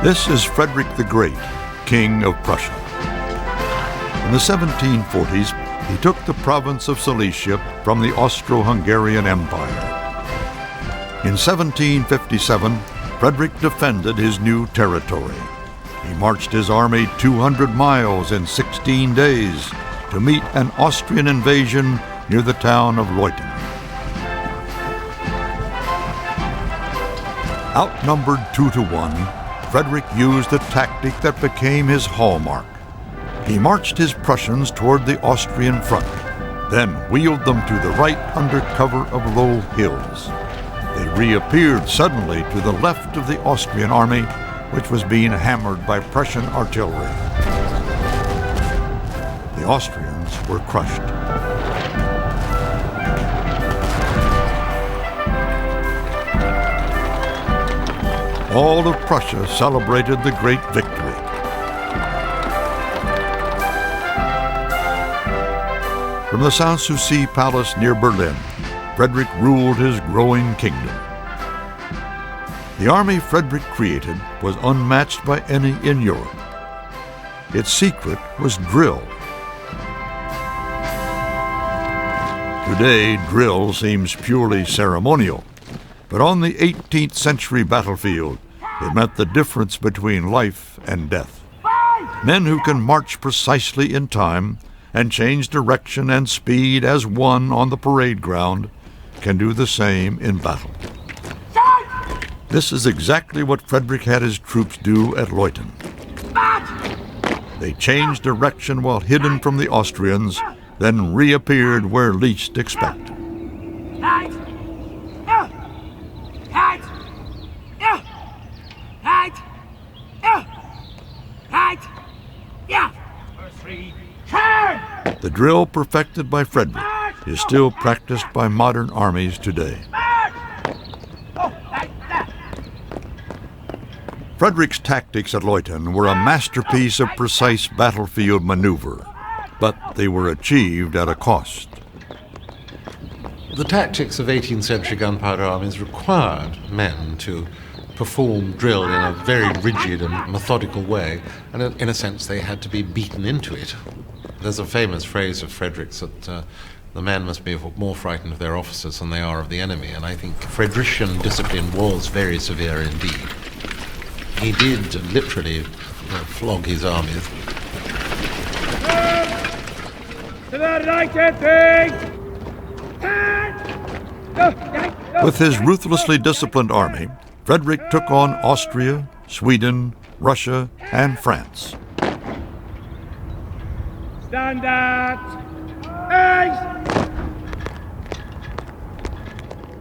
This is Frederick the Great, King of Prussia. In the 1740s, he took the province of Silesia from the Austro-Hungarian Empire. In 1757, Frederick defended his new territory. He marched his army 200 miles in 16 days to meet an Austrian invasion near the town of Leuthen. Outnumbered 2-1, Frederick used a tactic that became his hallmark. He marched his Prussians toward the Austrian front, then wheeled them to the right under cover of low hills. They reappeared suddenly to the left of the Austrian army, which was being hammered by Prussian artillery. The Austrians were crushed. All of Prussia celebrated the great victory. From the Sanssouci Palace near Berlin, Frederick ruled his growing kingdom. The army Frederick created was unmatched by any in Europe. Its secret was drill. Today, drill seems purely ceremonial, but on the 18th century battlefield, it meant the difference between life and death. Men who can march precisely in time and change direction and speed as one on the parade ground can do the same in battle. This is exactly what Frederick had his troops do at Leuthen. They changed direction while hidden from the Austrians, then reappeared where least expected. The drill perfected by Frederick is still practiced by modern armies today. Frederick's tactics at Leuthen were a masterpiece of precise battlefield maneuver, but they were achieved at a cost. The tactics of 18th century gunpowder armies required men to perform drill in a very rigid and methodical way, and in a sense they had to be beaten into it. There's a famous phrase of Frederick's that the men must be more frightened of their officers than they are of the enemy, and I think Frederiциan discipline was very severe indeed. He did literally flog his armies. With his ruthlessly disciplined army, Frederick took on Austria, Sweden, Russia, and France.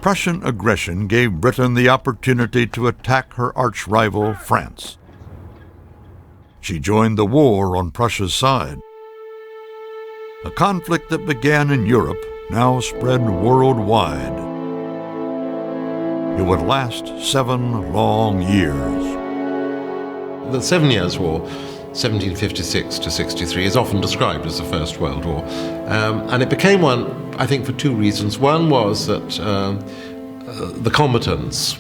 Prussian aggression gave Britain the opportunity to attack her arch-rival, France. She joined the war on Prussia's side. A conflict that began in Europe now spread worldwide. It would last 7 long years. The 7 Years' War, 1756 to 63, is often described as the First World War. And it became one, I think, for 2 reasons. One was that the combatants,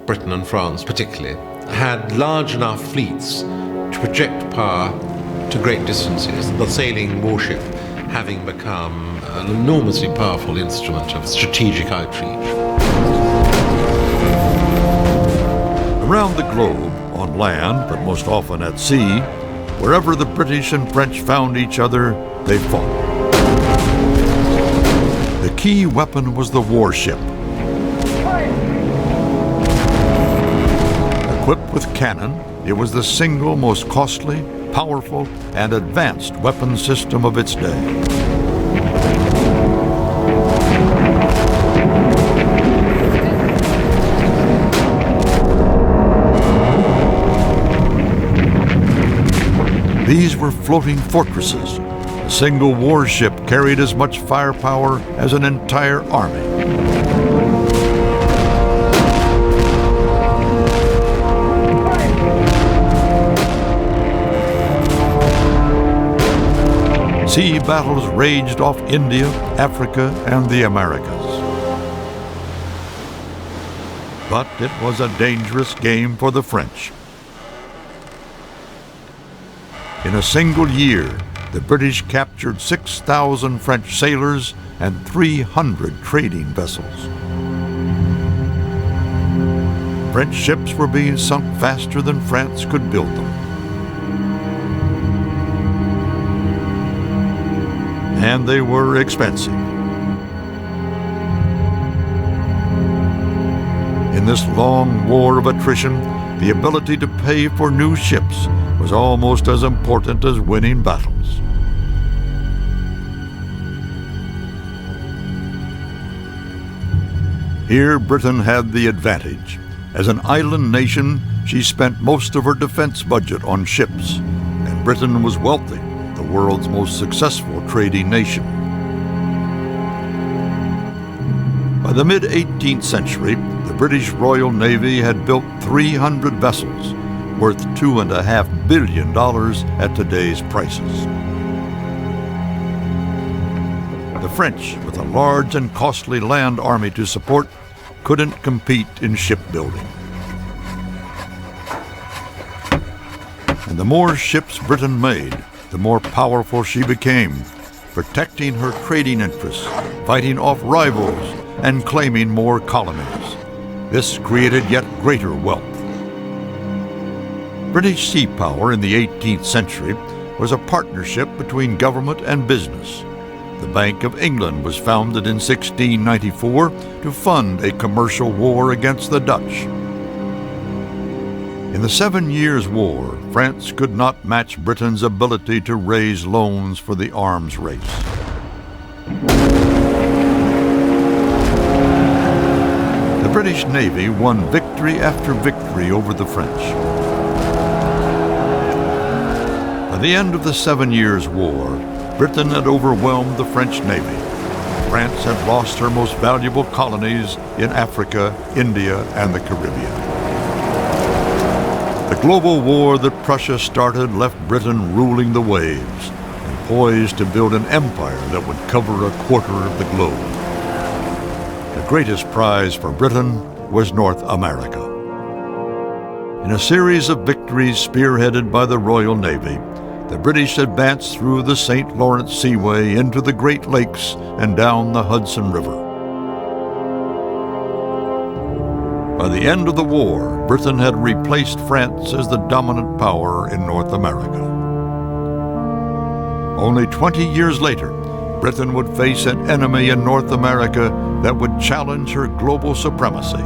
Britain and France particularly, had large enough fleets to project power to great distances, the sailing warship having become an enormously powerful instrument of strategic outreach. Around the globe, on land, but most often at sea, wherever the British and French found each other, they fought. The key weapon was the warship. Equipped with cannon, it was the single most costly, powerful, and advanced weapon system of its day. These were floating fortresses. A single warship carried as much firepower as an entire army. Sea battles raged off India, Africa, and the Americas. But it was a dangerous game for the French. In a single year, the British captured 6,000 French sailors and 300 trading vessels. French ships were being sunk faster than France could build them. And they were expensive. In this long war of attrition, the ability to pay for new ships was almost as important as winning battles. Here Britain had the advantage. As an island nation, she spent most of her defense budget on ships, and Britain was wealthy, the world's most successful trading nation. By the mid-18th century, the British Royal Navy had built 300 vessels, worth $2.5 billion at today's prices. The French, with a large and costly land army to support, couldn't compete in shipbuilding. And the more ships Britain made, the more powerful she became, protecting her trading interests, fighting off rivals, and claiming more colonies. This created yet greater wealth. British sea power in the 18th century was a partnership between government and business. The Bank of England was founded in 1694 to fund a commercial war against the Dutch. In the 7 Years' War, France could not match Britain's ability to raise loans for the arms race. The British Navy won victory after victory over the French. By the end of the 7 Years' War, Britain had overwhelmed the French Navy. France had lost her most valuable colonies in Africa, India, and the Caribbean. The global war that Prussia started left Britain ruling the waves and poised to build an empire that would cover a quarter of the globe. The greatest prize for Britain was North America. In a series of victories spearheaded by the Royal Navy, the British advanced through the St. Lawrence Seaway into the Great Lakes and down the Hudson River. By the end of the war, Britain had replaced France as the dominant power in North America. Only 20 years later, Britain would face an enemy in North America that would challenge her global supremacy.